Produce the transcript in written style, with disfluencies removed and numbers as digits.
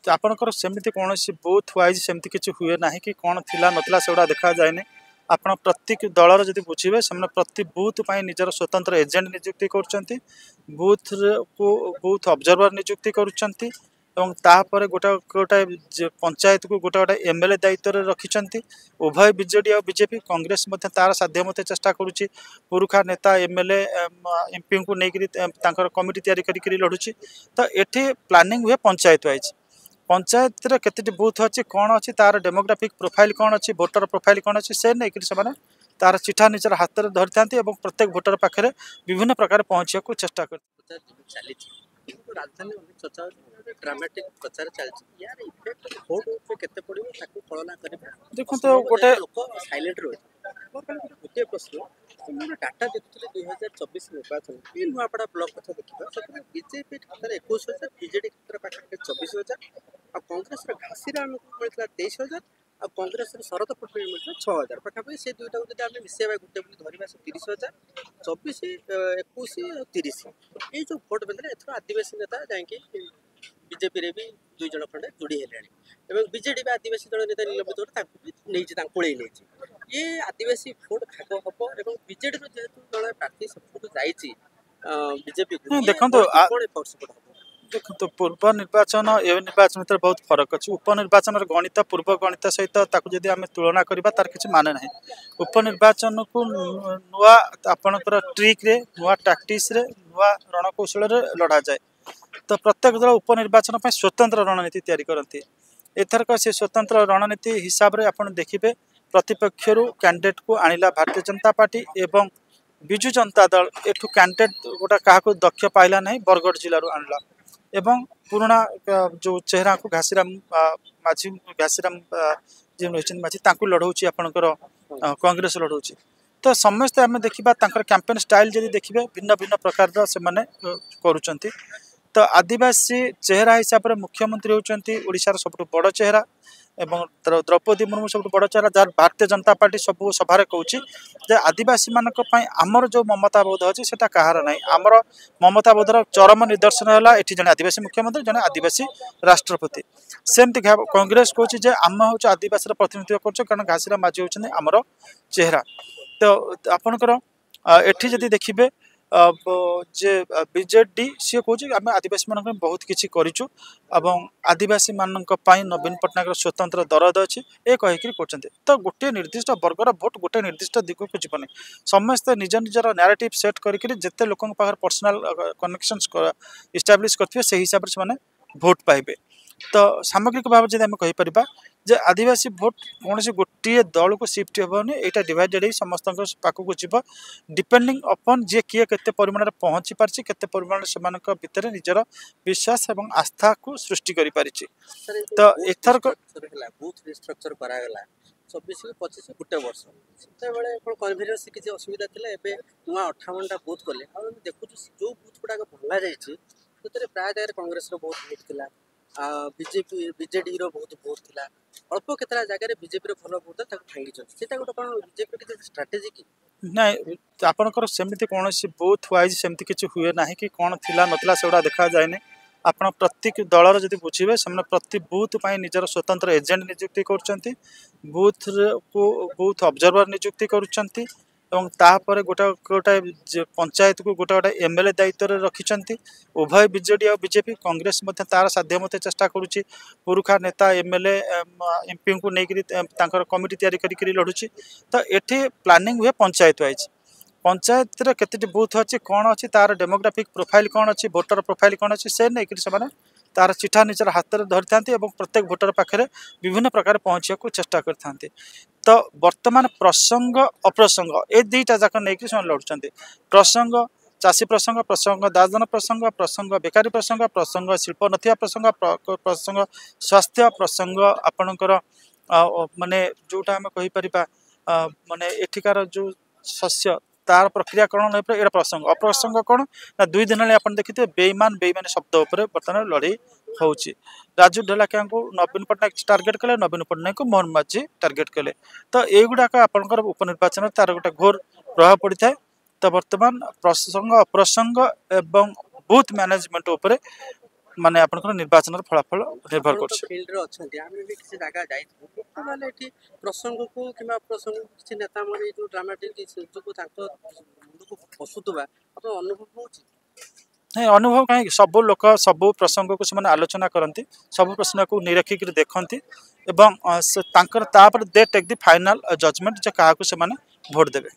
आपणकर सेमती कौन बुथ वाइज सेमती किसी हुए ना कि कौन थिला नथिला सेगुड़ा देखा जाए आपण प्रत्येक दलर जब बुझे से प्रति बुथ निजर स्वतंत्र एजेंट नियुक्ति कर बुथ को बुथ ऑब्जर्वर नियुक्ति करुँच तापर गोटे गोटे पंचायत को गोटे गोटे एमएलए दायित्व रखिंट उभय बीजेडी और बीजेपी कांग्रेस तार साध्य मत चेष्टा करुच्ची पुरुखा नेता एमएलए एमपी को लेकर कमिटी तैयारी लड़ुची तो ये प्लानिंग हुए पंचायत वाइज पंचायत केते बूथ अच्छी कौन अच्छी तार डेमोग्राफिक प्रोफाइल कौन अच्छी भोटर प्रोफाइल कौन अच्छी से नहीं से तार चिठा निजर हाथ में धरी था प्रत्येक भोटर पाखे विभिन्न प्रकार पहुँचा को चेष्टा कर राजधानी चर्चा ड्रामेटिक प्रचार चलती यार इफेक्ट भोट पे केते पड़िबो ताकू कळना करबा देखो तो गोटे लोक साइलेंट रहे गोटे प्रश्न तुम डाटा देखुले 2024 निर्वाचन ये नुआपड़ा ब्लॉक कथा देखिबा सब बीजेपी खातर 21000 बीजेडी खातर पाखे 24000 और कांग्रेस रा घासीराम को मिलता 23000 और कांग्रेस रा शरद पटनायक मिलता 6000 पाखे से दुईटा को जदि आमे मिसेबा गुटे बोली धरिबा से 30000 24 21 और 30 ये जो भोट बेले एथरो आदिवासी नेता जाके बीजेपी रे भी दुई जन खंडे जोड़ी हेलाणी बीजेडी आदिवासी दल नेता निलंबित पड़े ये आदिवासी भोट भाग हम और बीजेडी जेहेतु दल प्रार्थी सब जाइए बीजेपी देखो देखो पूर्व निर्वाचन ए निर्वाचन भर बहुत फरक अच्छी उपनिर्वाचन गणित पूर्व गणित सहित जदि आम तुलना करवा तार किसी माने ना उपनिर्वाचन को नुआ आपणकर ट्रिक रे नुआ टैक्टिक्स रे नुआ रणकौशल लड़ा जाए तो प्रत्येक दल उपनिर्वाचन स्वतंत्र रणनीति तैयारी करती एथरक से स्वतंत्र रणनीति हिसाब से आप देखिए प्रतिपक्षर कैंडिडेट को आणिला भारतीय जनता पार्टी एवं विजु जनता दल एठू कैंडिडेट गोटा क्या दक्ष पाइला नहीं बरगढ़ जिलूर आणला एवं पुराना जो चेहरा को घासीराम माझी घासीराम जी रही माझी लड़ौची आपणकर कांग्रेस लड़ौची तो समस्ते आम देखा कैंपेन स्टाइल जब देखिए भिन्न भिन्न प्रकार से करुँच तो आदिवासी चेहरा हिसाब से मुख्यमंत्री होती ओडिशार सब बड़ चेहरा एवं द्रौपदी मुर्मू सब बड़ चेहरा जार भारतीय जनता पार्टी सब सभारे कहूँ आदिवासी मानक आमर जो ममता बोध अच्छी से कहार ना आमर ममता बोधर चरम निदर्शन है ये जन आदिवासी मुख्यमंत्री जन आदिवासी राष्ट्रपति सेमती कांग्रेस कहूँ आम हूँ आदिवासी प्रतिनिधित्व कर कारण घासीराम माझी होती आमर चेहरा तो आपणकर एठी जदि देखिए जे बीजेडी सी कह आम आदिवासी मान बहुत किसी करूँ एवं आदिवासी मानक नवीन पट्टनायक स्वतंत्र दरद अच्छी ये कहीकि तो गोटे निर्दिष्ट वर्गर भोट गोटे निर्दिष्ट दिग को जीवन समस्ते निज निजर नैरेटिव सेट करके जिते लोक पर्सनाल कनेक्शन इस्टाब्लीश करते से हिसाब से भोट पाइबे तो सामग्रिक भाव जब आम कहीपर जे आदिवासी भोट कौन से गोटे दल को सिफ्ट हेनी यहाँ डिवाइडेड समस्त पाखक जीव डिपेंडिंग अपन जी किए के परिमाण पहुँची पार्टी के परिमाण से भितर निजर विश्वास और आस्था को सृष्टि कर तो एथर बूथ रिस्ट्रक्चर करागला 24 25 गोटे वर्ष से कन्भिनियंस किसी असुविधा था एवं नुआ 58टा बूथ कले देखु जो बूथ गुड़ाक भंगा जाइए प्राय जगह कांग्रेस बहुत भोट था बीजेपी बीजेडी बहुत भोट था अल्प केतला जगह बीजेपी भल भोट भांगी गोटे कौन बीजेपी स्ट्राटेजी कि ना आपणकर सेमती कौन बुथ वाइज सेमती किसी हुए ना कि कौन थिला नथिला सेगुड़ा देखा जाए आपण प्रत्येक दलर जब बुझे से प्रति बुथ निजर स्वतंत्र एजेंट नियुक्ति कर बुथ को बुथ ऑब्जर्वर नियुक्ति करुँच तापर गोटे गोटे पंचायत को गोटे गोटे एमएलए दायित्व रखिंट उभय बीजेडी और बीजेपी कांग्रेस तार साध्य मत चेष्टा करुच्ची पुरुखा नेता एमएलए एमपी को लेकर कमिटी तैयारी लड़ुची तो ये प्लानिंग हुए पंचायत वाइज पंचायत केते बूथ अच्छी कौन अच्छी तार डेमोग्राफिक प्रोफाइल कौन अच्छी भोटर प्रोफाइल कौन अच्छी से नहीं से तार चिठा निजर हाथ में धरी था प्रत्येक भोटर पाखे विभिन्न प्रकार पहुँचा को चेष्टा करते तो वर्तमान प्रसंग अप्रसंग ये दुईटा जाक नहीं लड़ुंट प्रसंग चाषी प्रसंग प्रसंग दादन प्रसंग प्रसंग बेकारी प्रसंग प्रसंग शिल्प नथिया प्रसंग प्रसंग स्वास्थ्य प्रसंग आपणकर माने जोटा आम कहीपर माने एठिकार जो शस्य तार प्रक्रियाकरण ये प्रसंग अप्रसंग कौन ना 2 दिन आप देखिए बेईमान शब्द उपर बर्तमान लड़ाई होची राजू ढेलाकिया को नवीन पट्टनायक टार्गेट कले नवीन पट्टनायक को मोहन माझी टार्गेट कले तो युवाक आपंकर उपनिर्वाचन तार गोटे घोर प्रभाव पड़ता है तो बर्तमान प्रसंग अप्रसंग एवं बूथ मैनेजमेंट उपरे ମାନେ ଆପଣଙ୍କର ନିର୍ବାଚନର ଫଳାଫଳ ନିର୍ଭର ଆପଣ ତ କରୁଛି। ଫିଲ୍ଡରେ ଅଛନ୍ତି, ଆମେ ବି କିଛି ଜାଗା ଯାଇଥିଲୁ, ଲୋକମାନେ ଏଠି ପ୍ରସଙ୍ଗକୁ କିମ୍ବା ପ୍ରସଙ୍ଗକୁ କିଛି ନେତା ମାନେ ଯୋଉ ଡ୍ରାମାଟିକ୍ ଯୋଗୁ ତାଙ୍କ ମୁଣ୍ଡକୁ ପଶୁଥିବା ଆପଣ ଅନୁଭବ ହଉଛି? ନାଇଁ ଅନୁଭବ କାହିଁକି, ସବୁ ଲୋକ ସବୁ ପ୍ରସଙ୍ଗକୁ ସେମାନେ ଆଲୋଚନା କରନ୍ତି, ସବୁ ପ୍ରଶ୍ନକୁ ନିରଖିକିରି ଦେଖନ୍ତି ଏବଂ ତାଙ୍କର ତାପରେ ଦେ ଟେକ୍ ଦି ଫାଇନାଲ ଜଜମେଣ୍ଟ ଯେ କାହାକୁ ସେମାନେ ଭୋଟ ଦେବେ।